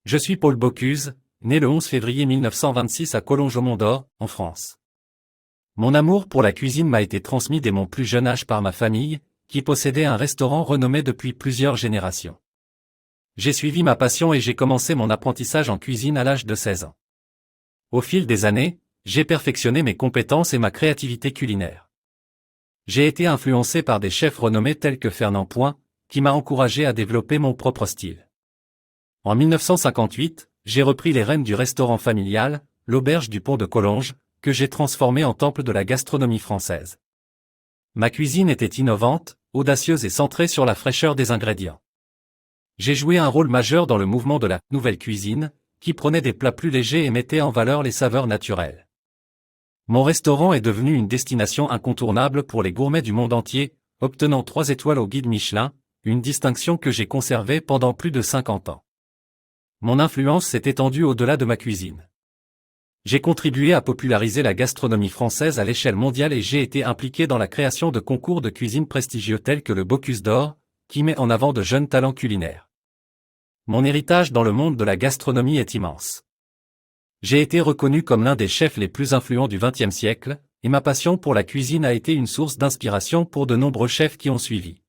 Je suis Paul Bocuse, né le 11 février 1926 à Collonges-au-Mont-d'Or, en France. Mon amour pour la cuisine m'a été transmis dès mon plus jeune âge par ma famille, qui possédait un restaurant renommé depuis plusieurs générations. J'ai suivi ma passion et j'ai commencé mon apprentissage en cuisine à l'âge de 16 ans. Au fil des années, j'ai perfectionné mes compétences et ma créativité culinaire. J'ai été influencé par des chefs renommés tels que Fernand Point, qui m'a encouragé à développer mon propre style. En 1958, j'ai repris les rênes du restaurant familial, l'Auberge du Pont de Collonges, que j'ai transformé en temple de la gastronomie française. Ma cuisine était innovante, audacieuse et centrée sur la fraîcheur des ingrédients. J'ai joué un rôle majeur dans le mouvement de la « nouvelle cuisine », qui prenait des plats plus légers et mettait en valeur les saveurs naturelles. Mon restaurant est devenu une destination incontournable pour les gourmets du monde entier, obtenant 3 étoiles au guide Michelin, une distinction que j'ai conservée pendant plus de 50 ans. Mon influence s'est étendue au-delà de ma cuisine. J'ai contribué à populariser la gastronomie française à l'échelle mondiale et j'ai été impliqué dans la création de concours de cuisine prestigieux tels que le Bocuse d'Or, qui met en avant de jeunes talents culinaires. Mon héritage dans le monde de la gastronomie est immense. J'ai été reconnu comme l'un des chefs les plus influents du XXe siècle, et ma passion pour la cuisine a été une source d'inspiration pour de nombreux chefs qui ont suivi.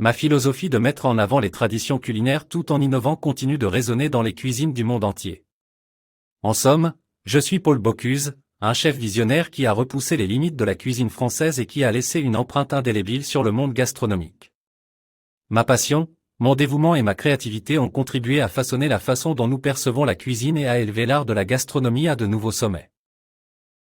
Ma philosophie de mettre en avant les traditions culinaires tout en innovant continue de résonner dans les cuisines du monde entier. En somme, je suis Paul Bocuse, un chef visionnaire qui a repoussé les limites de la cuisine française et qui a laissé une empreinte indélébile sur le monde gastronomique. Ma passion, mon dévouement et ma créativité ont contribué à façonner la façon dont nous percevons la cuisine et à élever l'art de la gastronomie à de nouveaux sommets.